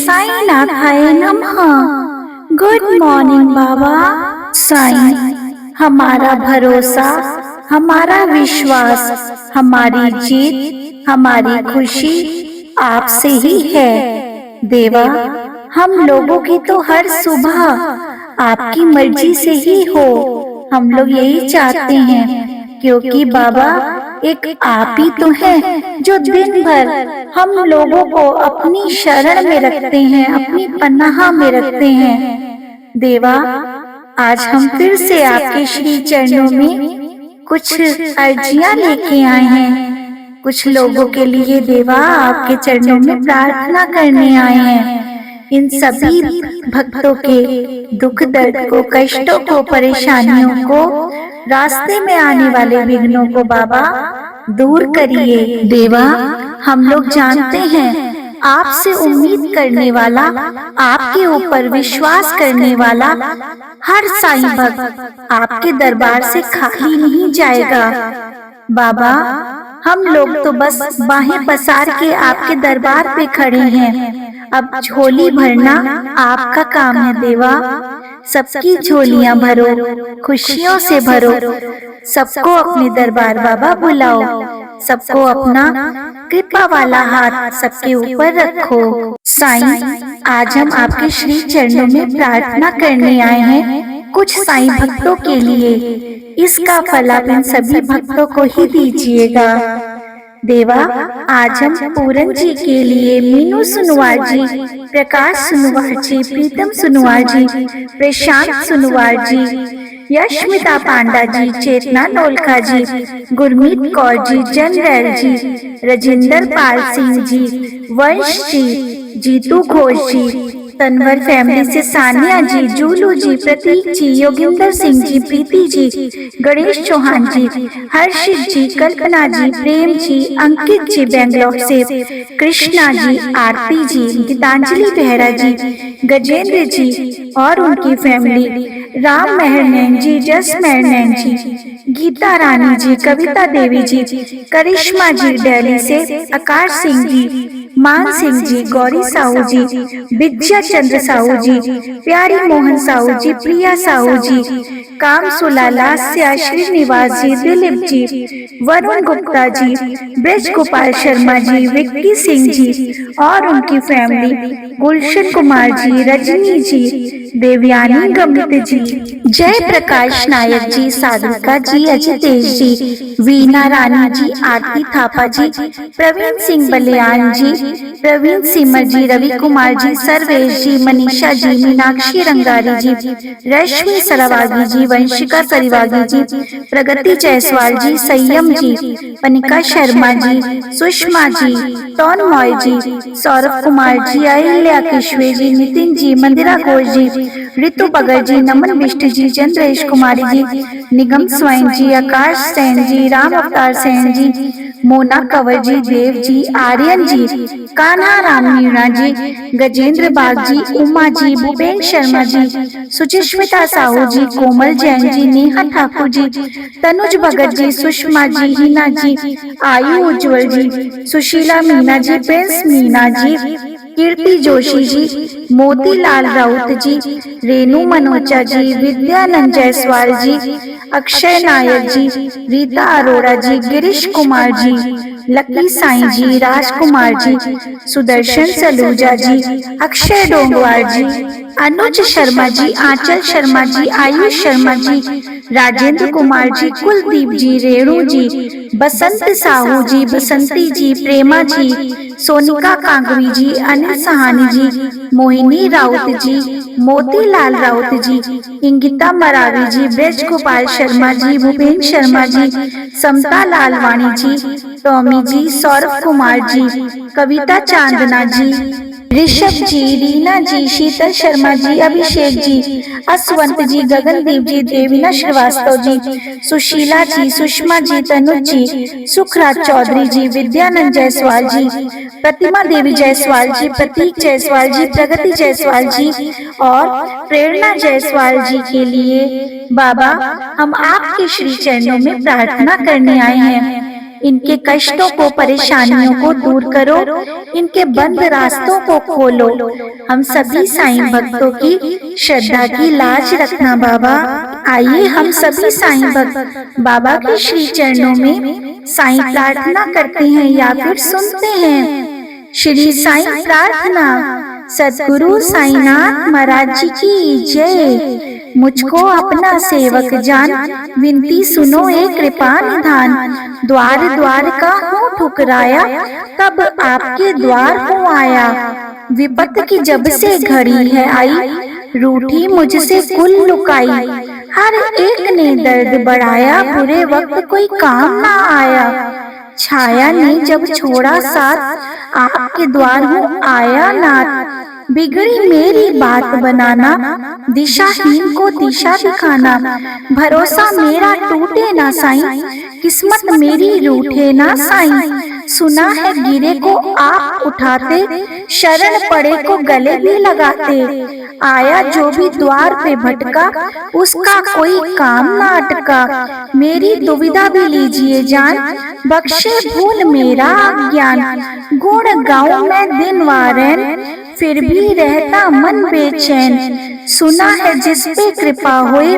साईनाथाय नमः। Good morning बाबा। साईं, हमारा भरोसा, हमारा विश्वास, हमारी जीत, हमारी खुशी आपसे ही है। देवा, हम लोगों की तो हर सुबह आपकी मर्जी से ही हो, हम लोग यही चाहते हैं, क्योंकि बाबा एक आप ही तो हैं जो दिन भर हम लोगों को अपनी शरण में रखते हैं, अपनी पनाह में रखते हैं। देवा, आज हम फिर से आपके श्री चरणों में कुछ अर्जियां लेके आए हैं। कुछ लोगों के लिए देवा आपके चरणों में प्रार्थना करने आए हैं। इन सभी भक्तों के दुख दर्द को, कष्टों को, परेशानियों को, रास्ते में आने वाले विघ्नों को बाबा दूर करिए। देवा, हम लोग जानते हैं आपसे उम्मीद करने वाला, आपके ऊपर विश्वास करने वाला हर साईं भक्त आपके दरबार से खाली नहीं जाएगा। बाबा, हम लोग तो बस बाहें पसार के आपके दरबार पे खड़े हैं। अब झोली भरना आपका काम है देवा। सबकी झोलियां भरो, खुशियों से भरो, सबको अपने दरबार बाबा बुलाओ, सबको अपना कृपा वाला हाथ सबके ऊपर रखो। साईं, आज हम आपके श्री चरणों में प्रार्थना करने आए हैं कुछ साईं भक्तों के लिए। इसका फल आप इन सभी भक्तों को ही दीजिएगा। देवा, आज हम पूरन जी के लिए, मीनू सुनवार जी, प्रकाश सुनवार जी, प्रीतम सुनवार जी, प्रशांत सुनवार जी, यशमिता पांडा जी, चेतना नोलखा जी, गुरमीत कौर जी, जनरैल जी, राजेंद्र पाल सिंह जी, वंश जी, जीतू घोष जी, तनवर फैमिली से सानिया जी, जूलू जी, प्रतीक जी, योगिंदर सिंह जी, प्रीति जी, गणेश चौहान जी, हर्षित जी, कल्पना जी, प्रेम जी, अंकित जी बेंगलोर से, कृष्णा जी, आरती जी, गीतांजलि बेहरा जी, गजेंद्र जी और उनकी फैमिली, राम मेहरनैन जी, जस मेहरनैन जी, गीता रानी जी, कविता देवी जी, करिश्मा जी दिल्ली से, आकाश सिंह जी, मान सिंह जी, गौरी साहू जी, विद्या चंद्र साहू जी, प्यारी मोहन साहू जी, प्रिया साहू जी, काम सुलाला, श्रीनिवास जी, दिलीप जी, वरुण गुप्ता जी, ब्रज गोपाल शर्मा जी, विक्की सिंह जी और उनकी फैमिली, गुलशन कुमार जी, रजनी जी, देवयानी गमित जी, जय प्रकाश नायक जी, साधविका जी, अजितेश जी, वीना रानी जी, आरती थापा जी, प्रवीण सिंह बलियान जी, प्रवीण सिमर जी, रवि कुमार जी, सर्वेश जी, मनीषा जी, मीनाक्षी रंगारी जी, रश्मि सरावागी जी, वंशिका सरिवागी जी, प्रगति जायसवाल जी, संयम जी, पनिका शर्मा जी, सुषमा जी, टॉन मॉय जी, सौरभ कुमार जी, अहिल्या किश्वे जी, नितिन जी, मंदिरा घोष जी, ऋतु बगर जी, नमन बिष्ट जी, चंद्रेश कुमारी जी, निगम स्वयं जी, आकाश सेन जी, राम अवतार सेन जी, मोना कंवर जी, देव जी, आर्यन जी, कान्हा राम मीणा जी, गजेंद्र बाग जी, उमा जी, भूपेन शर्मा जी, सुचिस्मिता साहू जी, कोमल जैन जी, नेहा ठाकुर जी, तनुज भगत जी, सुषमा जी, हिना जी, आयु उज्जवल जी, सुशीला मीना जी, प्रिंस मीना जी, कीर्ति जोशी जी, मोतीलाल राउत जी, रेणु मनोचा जी, विद्यानंद जायसवाल जी, अक्षय नायक जी, रीता अरोड़ा जी, गिरीश कुमार जी, लकी साईं जी, राजकुमार जी, सुदर्शन सलूजा जी, अक्षय डोंगवार जी, अनुज शर्मा जी, आंचल शर्मा जी, आयुष शर्मा जी, राजेंद्र कुमार जी, कुलदीप जी, रेणु जी, बसंत साहू जी, बसंती जी, प्रेमा जी, सोनिका कांगवी जी, अनिल सहानी जी, मोहिनी राउत जी, मोतीलाल राउत जी, इंगिता मरावी जी, ब्रज गोपाल शर्मा जी, भूपेन शर्मा जी, समता लालवाणी जी, टॉमी जी, सौरभ कुमार जी, कविता चांदना जी, ऋषभ जी, रीना जी, शीतल शर्मा जी, अभिषेक जी, असवंत जी, गगनदीप जी, देवीना श्रीवास्तव जी, सुशीला जी, सुषमा जी, तनुज जी, सुखराज चौधरी जी, विद्यानंद जायसवाल जी, प्रतिमा देवी जायसवाल जी, प्रतीक जायसवाल जी, प्रगति जायसवाल जी और प्रेरणा जायसवाल जी के लिए बाबा हम आपके श्री चरणों में प्रार्थना करने आए हैं। इनके कष्टों को, परेशानियों को दूर करो, इनके बंद रास्तों को खोलो। हम सभी साईं भक्तों की श्रद्धा की लाज रखना बाबा। आइए हम सभी साईं भक्त बाबा के श्री चरणों में साईं प्रार्थना करते हैं या फिर सुनते हैं। श्री साईं प्रार्थना। सद्गुरु साईनाथ महाराज जी की जय। मुझको अपना सेवक जान, विनती सुनो एक कृपा निधान। द्वार द्वार का हूँ ठुकराया, तब आपके द्वार हूँ आया। विपत की जब से घड़ी है आई, रूठी मुझसे कुल लुकाई। हर एक ने दर्द बढ़ाया, बुरे वक्त कोई काम ना आया। छाया ने जब छोड़ा साथ, आपके द्वार हूँ आया नाथ। बिगड़ी मेरी बात बनाना, दिशाहीन को दिशा दिखाना। भरोसा मेरा टूटे ना साईं, किस्मत मेरी रूठे ना साईं। सुना है गिरे को आप उठाते, शरण पड़े को गले भी लगाते। आया जो भी द्वार पे भटका, उसका कोई काम ना अटका। मेरी दुविधा भी लीजिए जान, बख्शे भूल मेरा अज्ञान। गुण गाऊं मैं दिन वारैन, फिर भी रहता मन बेचैन। सुना है जिस पे कृपा होए,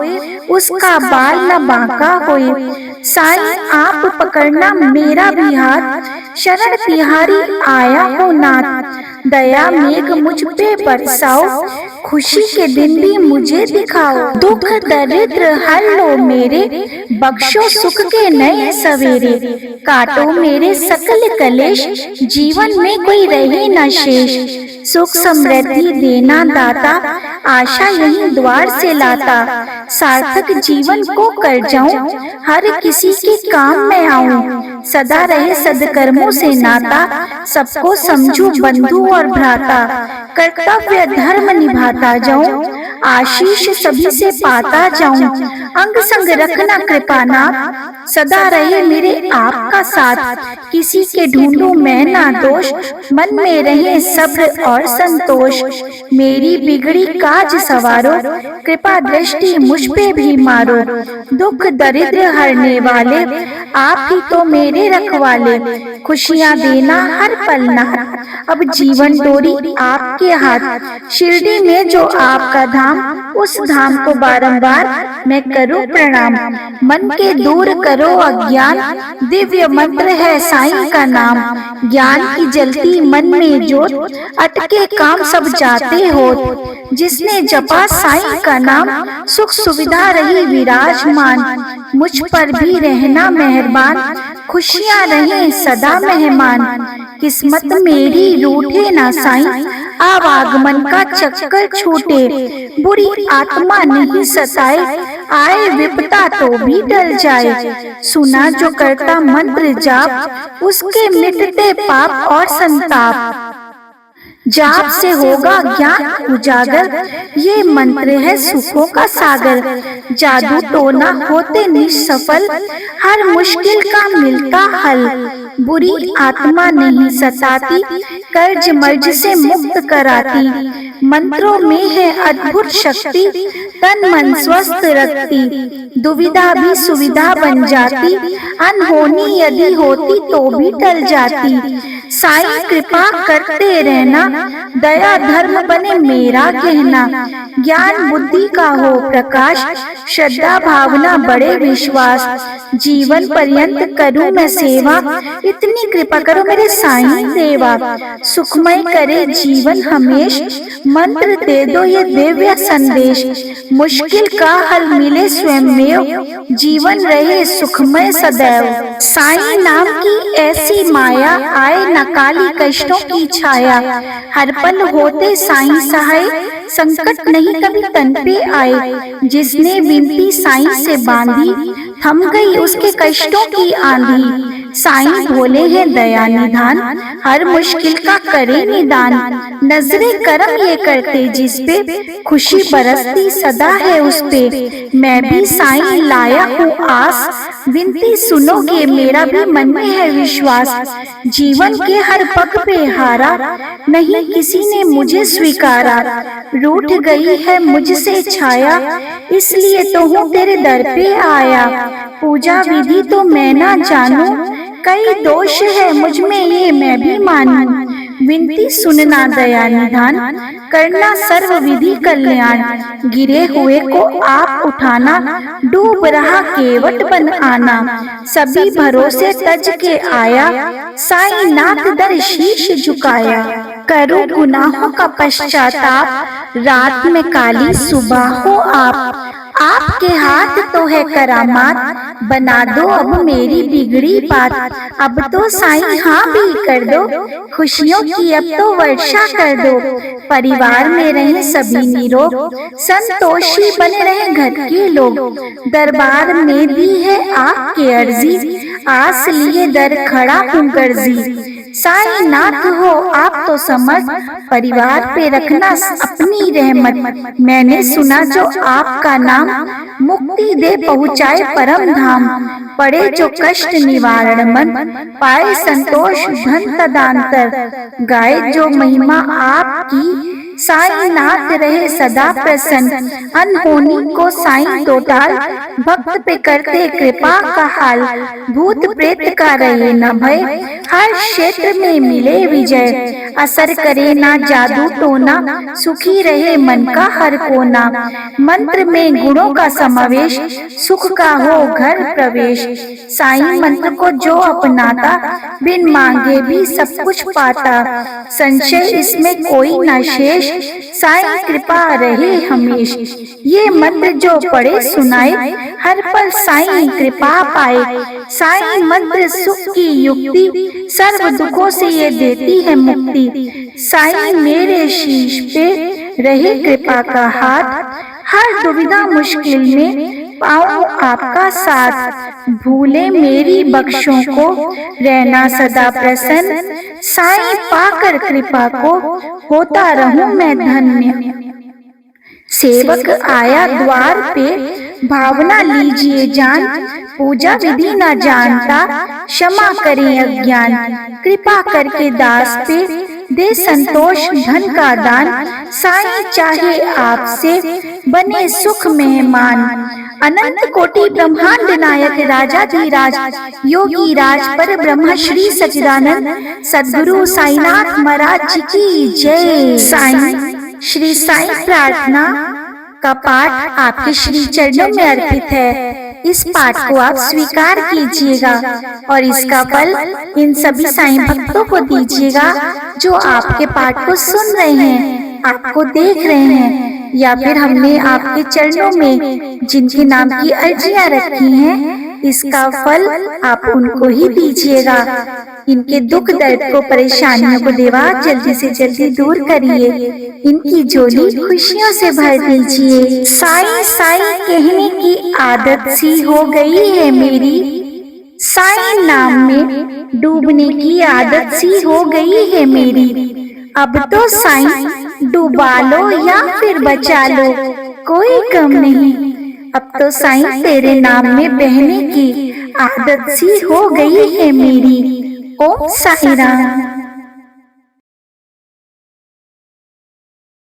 उसका बाल न बांका होए। साईं आप पकड़ना मेरा भी हाथ, शरण तिहारी आया हो नाथ। दया मेघ मुझ पे बरसाओ, खुशी के दिन भी मुझे दिखाओ। दुख दरिद्र हर लो मेरे, बख्शो सुख के नए सवेरे। काटो मेरे सकल कलेश, जीवन में कोई रहे न शेष। सुख समृद्धि देना दाता, आशा यही द्वार से लाता। सार्थक जीवन को कर जाऊं, हर किसी के काम में आऊं। सदा रहे सदकर्मों से नाता, सबको समझूं बंधु और भ्राता। कर्तव्य धर्म निभाता जाऊं, आशीष सभी से पाता जाऊं। अंग संग रखना कृपा नाथ, सदा रहे मेरे आपका साथ। किसी के ढूंढूं मैं ना दोष, मन में रहे सब्र और संतोष। मेरी बिगड़ी काज सवारो, कृपा दृष्टि मुझ पे भी मारो। दुख दरिद्र हरने वाले, आप ही तो मेरे रखवाले। खुशियाँ देना हर पल नाथ, अब जीवन डोरी आपके हाथ। शिरडी में जो आपका धाम, उस धाम को बारंबार मैं करूं प्रणाम। मन के दूर करो अज्ञान, दिव्य मंत्र है साईं का नाम। ज्ञान की जलती मन में जोत, अटके काम सब जाते होत। जिसने जपा साईं का नाम, सुख सुविधा रही विराजमान। मुझ पर भी रहना मेहरबान, खुशियाँ रहे सदा मेहमान। किस्मत मेरी रूठे ना साईं, आवागमन का चक्कर छूटे। बुरी आत्मा नहीं सताए, आए विपदा तो भी टल जाए। सुना जो करता मंत्र जाप, उसके मिटते पाप और संताप। जाप से होगा ज्ञान उजागर, ये मंत्र है सुखों का सागर। जादू टोना होते निष्सफल, हर मुश्किल का मिलता हल। बुरी आत्मा नहीं सताती, कर्ज मर्ज से मुक्त कराती। मंत्रों में है अद्भुत शक्ति, तन मन स्वस्थ रखती। दुविधा भी सुविधा बन जाती, अनहोनी यदि होती तो भी टल जाती। साईं कृपा करते रहना, दया धर्म बने मेरा कहना। ज्ञान बुद्धि का हो प्रकाश, श्रद्धा भावना बड़े विश्वास। जीवन पर्यंत करूं मैं सेवा, इतनी कृपा करो मेरे साईं देवा। सुखमय करे जीवन हमेश, मंत्र दे दो ये दिव्य संदेश। मुश्किल का हल मिले स्वयं में, जीवन रहे सुखमय सदैव। साईं नाम की ऐसी माया, आए न काली कष्टों की छाया। हर पल होते साईं सहाय, संकट नहीं कभी तन पे आए। जिसने विनती साईं से बांधी, थम गई उसके कष्टों की आंधी। साईं भोले हैं दया निधान, हर मुश्किल का करे निदान। नजरे करम ये करते जिस पे, खुशी बरसती सदा है उस पे। मैं भी साईं लाया हूँ आस, विनती सुनोगे मेरा भी मन में है विश्वास। जीवन के हर पग पे हारा, नहीं किसी ने मुझे स्वीकारा। रूठ गई है मुझसे छाया, इसलिए तो हूँ तेरे दर पे आया। पूजा विधि तो मैं ना जानू, कई दोष है मुझ में ये मैं भी मानूं, विनती सुनना दया निधान, करना सर्व विधि कल्याण, गिरे हुए को आप उठाना, डूब रहा केवट बन आना, सभी भरोसे तज के आया, साईं नाथ दर शीश झुकाया, करो गुनाहों का पश्चाताप, रात में काली सुबह हो आपके हाथ तो है करामात, बना दो अब मेरी बिगड़ी बात, अब तो साईं हाँ भी कर दो, खुशियों की अब तो वर्षा कर दो, परिवार में रहे सभी निरोग, संतोषी बने रहे घर के लोग, दरबार में दी है आपके अर्जी, आस लिए दर खड़ा हूँ गर्जी, साईं नाथ हो आप तो समर्थ, परिवार पे रखना अपनी रहमत, मैंने सुना जो आपका नाम, मुक्ति दे पहुँचाए परम धाम, पड़े जो कष्ट निवारण मन, पाए संतोष धन तदांतर, गाए जो महिमा आपकी, साईं नाथ रहे सदा प्रसन्न, अनहोनी को साईं तो टाल, भक्त पे करते कृपा का हाल, भूत प्रेत का रहे न भय, हर क्षेत्र में मिले विजय, असर करे ना जादू टोना, सुखी रहे मन का हर कोना, मंत्र में गुणों का समावेश, सुख का हो घर प्रवेश, साईं मंत्र को जो अपनाता, बिन मांगे भी सब कुछ पाता, संशय इसमें कोई न शेष, साईं कृपा रहे हमेश, ये मंत्र जो पढ़े सुनाए, हर पल साईं कृपा पाए, साईं मंत्र सुख की युक्ति, सर्व दुखों से ये देती है मुक्ति, साईं मेरे शीश पे रहे कृपा का हाथ, हर दुविधा मुश्किल में पाऊं आपका साथ, भूले मेरी बख्शों को रहना सदा प्रसन्न, साईं पाकर कृपा को होता रहूं मैं धन्य, सेवक आया द्वार पे भावना लीजिए जान, पूजा विधि न जानता क्षमा करें अज्ञान, कृपा करके दास पे दे संतोष धन का दान, साईं चाहे आपसे बने सुख मेहमान, अनंत कोटि ब्रह्मांड नायक राजाधिराज योगी राज पर ब्रह्म श्री सच्चिदानंद सद्गुरु साईनाथ महाराज जी की जय। साईं श्री साईं प्रार्थना का पाठ आपके श्री चरणों में अर्पित है। इस पाठ को आप स्वीकार कीजिएगा और इसका फल इन सभी साईं भक्तों को दीजिएगा जो आपके पाठ को सुन रहे हैं, आपको देख रहे हैं, या फिर हमने आपके चरणों में जिनके नाम की अर्जियां रखी हैं, इसका फल आप उनको ही दीजिएगा। इनके दुख दर्द को, परेशानियों को देवा जल्दी से जल्दी दूर करिए, इनकी झोली खुशियों से भर दीजिए। साईं साईं कहने की आदत सी हो गई है मेरी, साईं नाम में डूबने की आदत सी हो गई है मेरी, अब तो साईं डुबा लो या फिर बचा लो, कोई गम नहीं, अब तो साईं तेरे नाम में बहने की आदत सी हो गई है मेरी। ओम साईं राम।